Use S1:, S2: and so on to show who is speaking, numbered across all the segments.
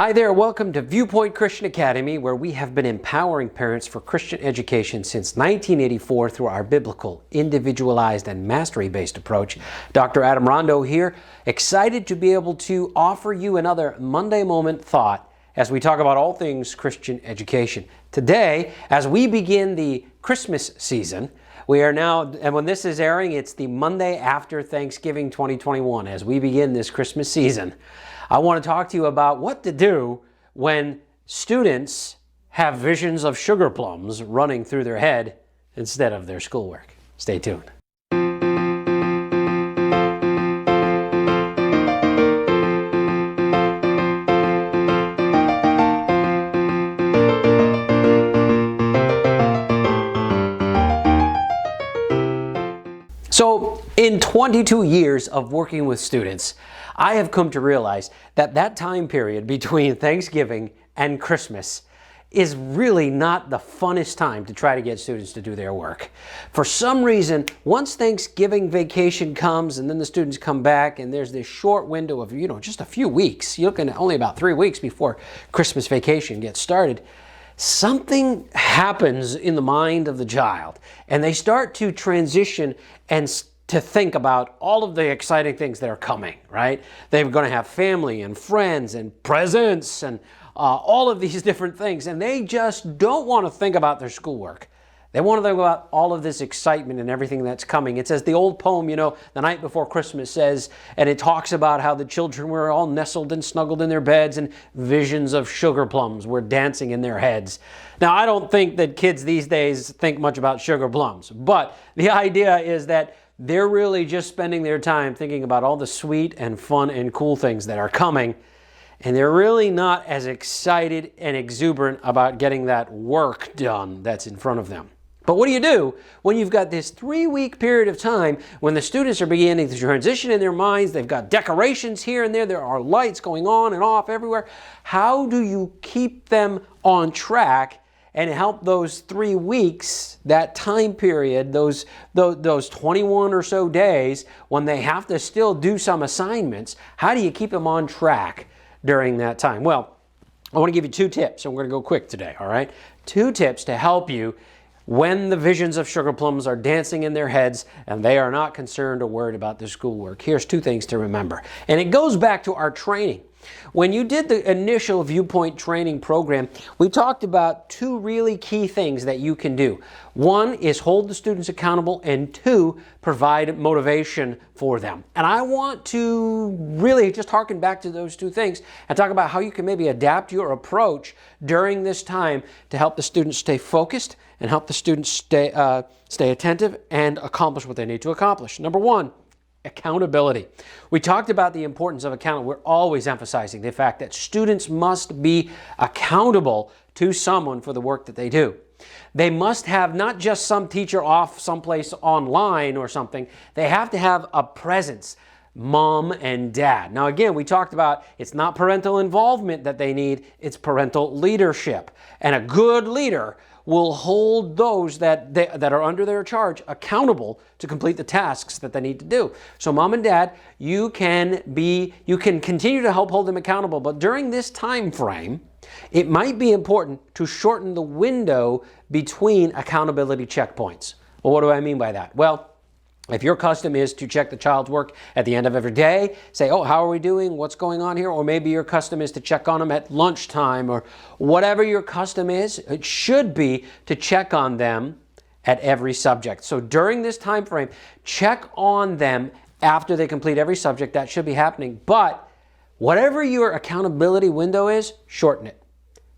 S1: Hi there, welcome to Viewpoint Christian Academy, where we have been empowering parents for Christian education since 1984 through our biblical, individualized, and mastery-based approach. Dr. Adam Rondeau here, excited to be able to offer you another Monday Moment thought as we talk about all things Christian education. Today, as we begin the Christmas season, we are now, and when this is airing, it's the Monday after Thanksgiving 2021. As we begin this Christmas season, I want to talk to you about what to do when students have visions of sugar plums running through their head instead of their schoolwork. Stay tuned. So, in 22 years of working with students, I have come to realize that that time period between Thanksgiving and Christmas is really not the funnest time to try to get students to do their work. For some reason, once Thanksgiving vacation comes and then the students come back and there's this short window of, just a few weeks, you're looking at only about 3 weeks before Christmas vacation gets started, something happens in the mind of the child and they start to transition and to think about all of the exciting things that are coming, right? They're going to have family and friends and presents and all of these different things, and they just don't want to think about their schoolwork. They want to think about all of this excitement and everything that's coming. It's as the old poem, The Night Before Christmas says, and it talks about how the children were all nestled and snuggled in their beds and visions of sugar plums were dancing in their heads. Now, I don't think that kids these days think much about sugar plums, but the idea is that they're really just spending their time thinking about all the sweet and fun and cool things that are coming, and they're really not as excited and exuberant about getting that work done that's in front of them. But what do you do when you've got this 3-week period of time when the students are beginning to transition in their minds? They've got decorations here and there. There are lights going on and off everywhere. How do you keep them on track and help those 3 weeks, that time period, those 21 or so days when they have to still do some assignments? How do you keep them on track during that time? Well, I want to give you 2 tips, and we're going to go quick today, all right? 2 tips to help you when the visions of sugar plums are dancing in their heads and they are not concerned or worried about their schoolwork. Here's 2 things to remember. And it goes back to our training. When you did the initial Viewpoint training program, we talked about 2 really key things that you can do. 1 is hold the students accountable, and 2, provide motivation for them. And I want to really just harken back to those 2 things and talk about how you can maybe adapt your approach during this time to help the students stay focused and help the students stay attentive and accomplish what they need to accomplish. Number 1, accountability. We talked about the importance of accountability. We're always emphasizing the fact that students must be accountable to someone for the work that they do. They must have not just some teacher off someplace online or something. They have to have a presence, mom and dad. Now again, we talked about it's not parental involvement that they need, it's parental leadership. And a good leader will hold those that are under their charge accountable to complete the tasks that they need to do. So mom and dad, you can continue to help hold them accountable, but during this time frame, it might be important to shorten the window between accountability checkpoints. Well, what do I mean by that? Well, if your custom is to check the child's work at the end of every day, say, oh, how are we doing? What's going on here? Or maybe your custom is to check on them at lunchtime, or whatever your custom is, it should be to check on them at every subject. So during this time frame, check on them after they complete every subject. That should be happening. But whatever your accountability window is, shorten it.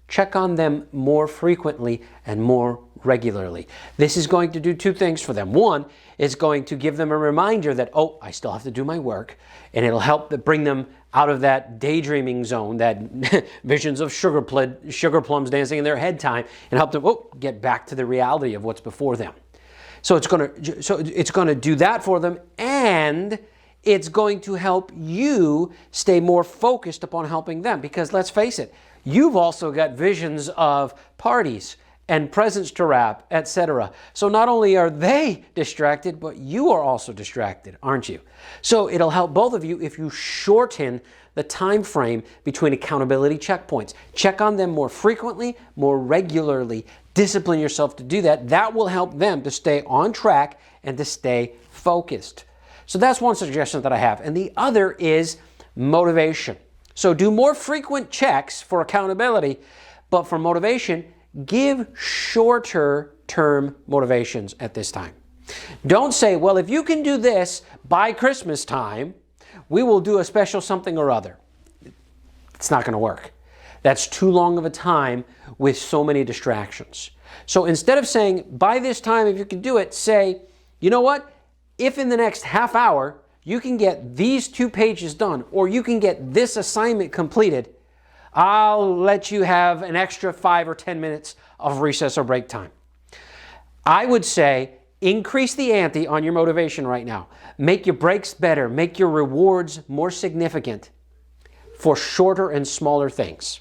S1: Check on them more frequently and more regularly. This is going to do 2 things for them. 1, it's going to give them a reminder that, oh, I still have to do my work, and it'll help bring them out of that daydreaming zone, that visions of sugar plums dancing in their head time, and help them get back to the reality of what's before them. So it's going to do that for them, and it's going to help you stay more focused upon helping them, because let's face it, you've also got visions of parties and presents to wrap, etc. So not only are they distracted, but you are also distracted, aren't you? So it'll help both of you if you shorten the time frame between accountability checkpoints. Check on them more frequently, more regularly. Discipline yourself to do that. That will help them to stay on track and to stay focused. So that's one suggestion that I have. And the other is motivation. So do more frequent checks for accountability, but for motivation, give shorter term motivations at this time. Don't say, well, if you can do this by Christmas time, we will do a special something or other. It's not going to work. That's too long of a time with so many distractions. So instead of saying, by this time, if you can do it, say, you know what? If in the next half hour, you can get these 2 pages done, or you can get this assignment completed, I'll let you have an extra 5 or 10 minutes of recess or break time. I would say increase the ante on your motivation right now. Make your breaks better. Make your rewards more significant for shorter and smaller things.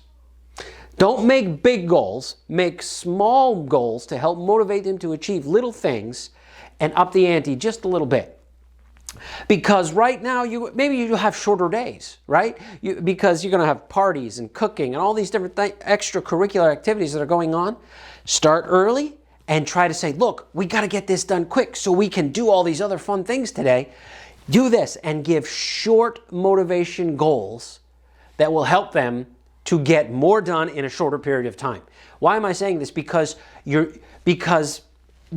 S1: Don't make big goals. Make small goals to help motivate them to achieve little things and up the ante just a little bit. Because right now, maybe you have shorter days, right? Because you're going to have parties and cooking and all these different extracurricular activities that are going on. Start early and try to say, look, we got to get this done quick so we can do all these other fun things today. Do this and give short motivation goals that will help them to get more done in a shorter period of time. Why am I saying this? Because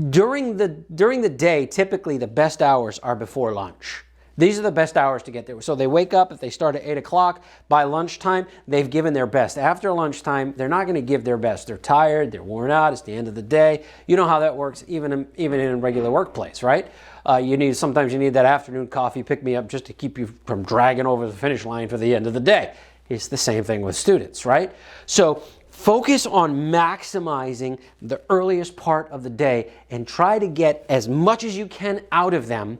S1: during the day, typically the best hours are before lunch. These are the best hours to get there. So they wake up, if they start at 8 o'clock, by lunchtime, they've given their best. After lunchtime, they're not going to give their best. They're tired, they're worn out, it's the end of the day. You know how that works even in a regular workplace, right? Sometimes you need that afternoon coffee pick-me-up just to keep you from dragging over the finish line for the end of the day. It's the same thing with students, right? So focus on maximizing the earliest part of the day and try to get as much as you can out of them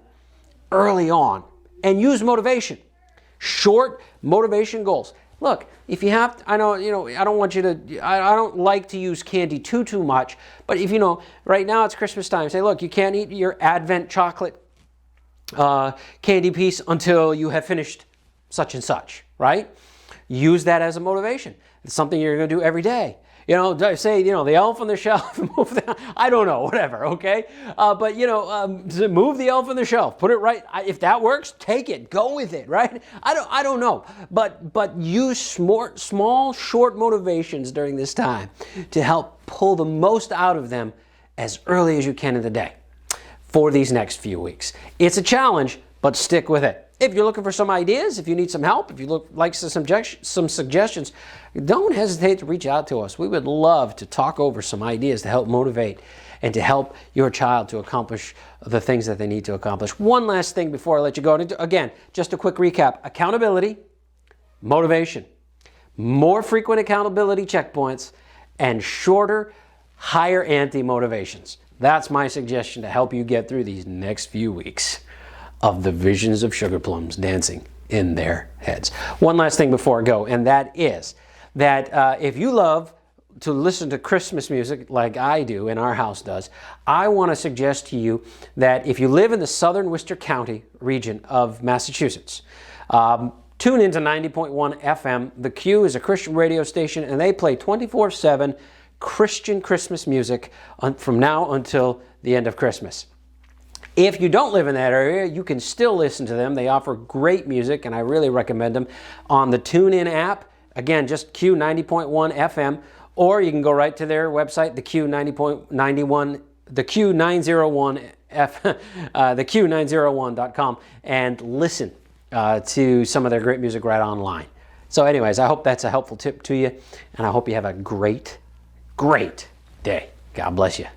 S1: early on, and use motivation. Short motivation goals. Look, if you have to, I don't like to use candy too much, but if right now it's Christmas time, say, look, you can't eat your Advent chocolate candy piece until you have finished such and such, right? Use that as a motivation. It's something you're going to do every day. Say, the elf on the shelf, move that, I don't know, whatever, okay? But move the elf on the shelf, put it right. If that works, take it, go with it, right? I don't know. But use small, short motivations during this time to help pull the most out of them as early as you can in the day for these next few weeks. It's a challenge, but stick with it. If you're looking for some ideas, if you need some help, if you like some suggestions, don't hesitate to reach out to us. We would love to talk over some ideas to help motivate and to help your child to accomplish the things that they need to accomplish. One last thing before I let you go. Again, just a quick recap. Accountability, motivation, more frequent accountability checkpoints, and shorter, higher ante motivations. That's my suggestion to help you get through these next few weeks of the visions of sugar plums dancing in their heads. One last thing before I go, and that is that if you love to listen to Christmas music like I do and our house does, I want to suggest to you that if you live in the southern Worcester County region of Massachusetts, tune into 90.1 FM. The Q is a Christian radio station, and they play 24/7 Christian Christmas music from now until the end of Christmas. If you don't live in that area, you can still listen to them. They offer great music, and I really recommend them on the TuneIn app. Again, just Q90.1 FM, or you can go right to their website, the Q901 theQ901.com, and listen to some of their great music right online. So anyways, I hope that's a helpful tip to you, and I hope you have a great, great day. God bless you.